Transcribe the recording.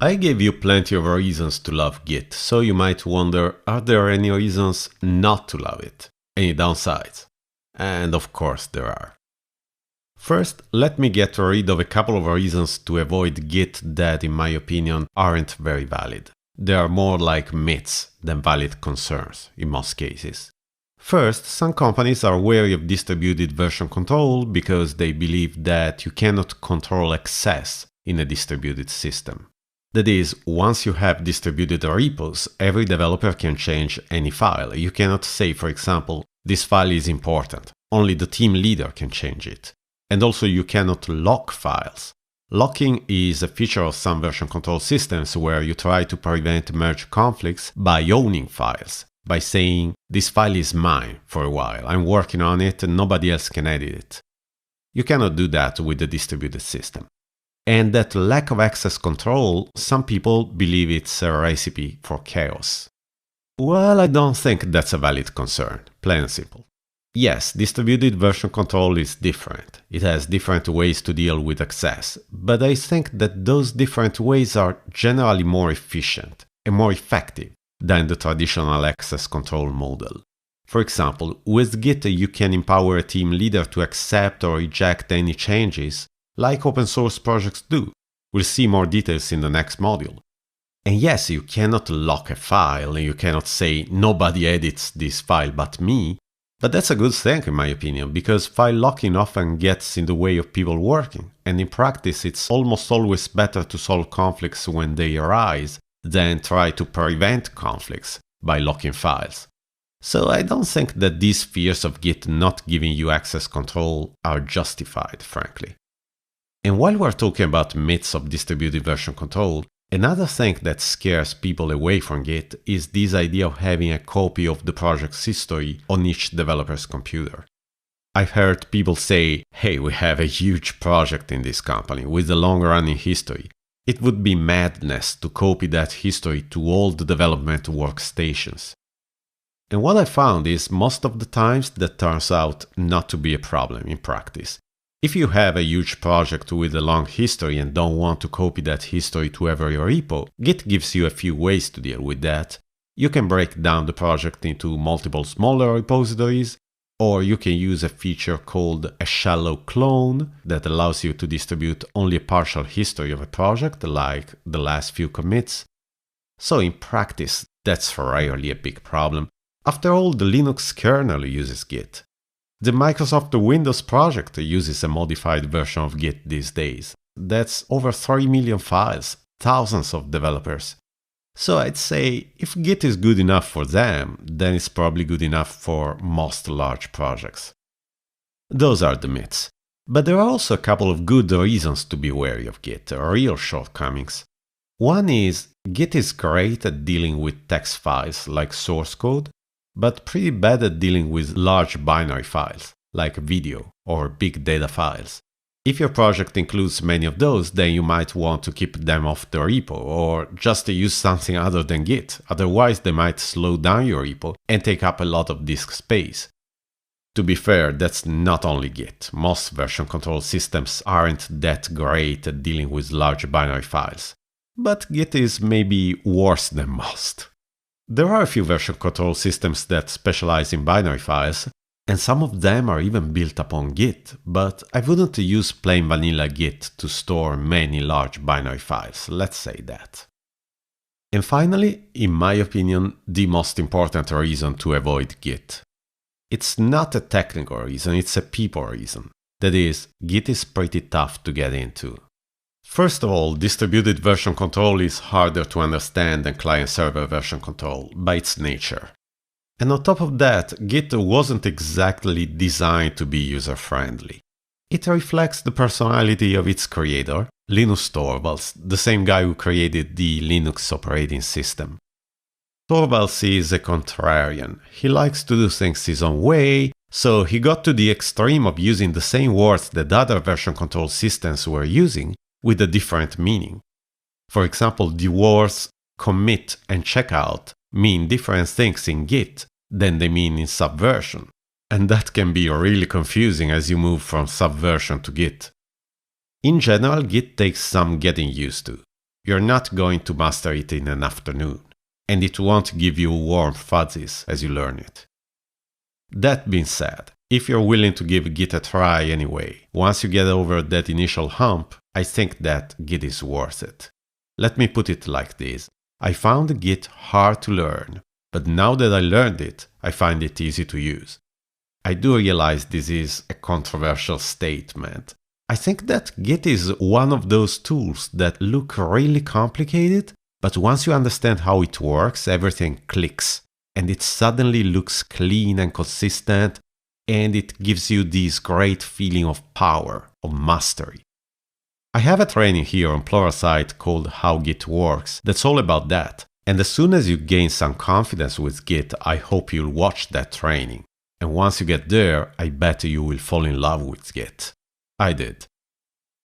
I gave you plenty of reasons to love Git, so you might wonder, are there any reasons not to love it? Any downsides? And of course there are. First, let me get rid of a couple of reasons to avoid Git that, in my opinion, aren't very valid. They are more like myths than valid concerns in most cases. First, some companies are wary of distributed version control because they believe that you cannot control access in a distributed system. That is, once you have distributed repos, every developer can change any file. You cannot say, for example, this file is important. Only the team leader can change it. And also you cannot lock files. Locking is a feature of some version control systems where you try to prevent merge conflicts by owning files, by saying, this file is mine for a while, I'm working on it and nobody else can edit it. You cannot do that with the distributed system. And that lack of access control, some people believe it's a recipe for chaos. Well, I don't think that's a valid concern, plain and simple. Yes, distributed version control is different. It has different ways to deal with access, but I think that those different ways are generally more efficient and more effective than the traditional access control model. For example, with Git you can empower a team leader to accept or reject any changes, like open source projects do. We'll see more details in the next module. And yes, you cannot lock a file and you cannot say nobody edits this file but me. But that's a good thing in my opinion, because file locking often gets in the way of people working, and in practice it's almost always better to solve conflicts when they arise than try to prevent conflicts by locking files. So I don't think that these fears of Git not giving you access control are justified, frankly. And while we're talking about myths of distributed version control, another thing that scares people away from Git is this idea of having a copy of the project's history on each developer's computer. I've heard people say, hey, we have a huge project in this company with a long-running history. It would be madness to copy that history to all the development workstations. And what I found is most of the times that turns out not to be a problem in practice. If you have a huge project with a long history and don't want to copy that history to every repo, Git gives you a few ways to deal with that. You can break down the project into multiple smaller repositories, or you can use a feature called a shallow clone that allows you to distribute only a partial history of a project, like the last few commits. So in practice, that's rarely a big problem. After all, the Linux kernel uses Git. The Microsoft Windows project uses a modified version of Git these days. That's over 3 million files, thousands of developers. So I'd say if Git is good enough for them, then it's probably good enough for most large projects. Those are the myths. But there are also a couple of good reasons to be wary of Git, real shortcomings. One is Git is great at dealing with text files like source code, but pretty bad at dealing with large binary files, like video or big data files. If your project includes many of those, then you might want to keep them off the repo, or just use something other than Git, otherwise they might slow down your repo and take up a lot of disk space. To be fair, that's not only Git. Most version control systems aren't that great at dealing with large binary files. But Git is maybe worse than most. There are a few version control systems that specialize in binary files, and some of them are even built upon Git, but I wouldn't use plain vanilla Git to store many large binary files, let's say that. And finally, in my opinion, the most important reason to avoid Git. It's not a technical reason, it's a people reason. That is, Git is pretty tough to get into. First of all, distributed version control is harder to understand than client-server version control by its nature. And on top of that, Git wasn't exactly designed to be user-friendly. It reflects the personality of its creator, Linus Torvalds, the same guy who created the Linux operating system. Torvalds is a contrarian. He likes to do things his own way, so he got to the extreme of using the same words that other version control systems were using, with a different meaning. For example, the words commit and checkout mean different things in Git than they mean in Subversion, and that can be really confusing as you move from Subversion to Git. In general, Git takes some getting used to. you're not going to master it in an afternoon, and it won't give you warm fuzzies as you learn it. That being said, if you're willing to give Git a try anyway, once you get over that initial hump, I think that Git is worth it. Let me put it like this. I found Git hard to learn, but now that I learned it, I find it easy to use. I do realize this is a controversial statement. I think that Git is one of those tools that look really complicated, but once you understand how it works, everything clicks, and it suddenly looks clean and consistent, and it gives you this great feeling of power, of mastery. I have a training here on Pluralsight called How Git Works that's all about that. And as soon as you gain some confidence with Git, I hope you'll watch that training. And once you get there, I bet you will fall in love with Git. I did.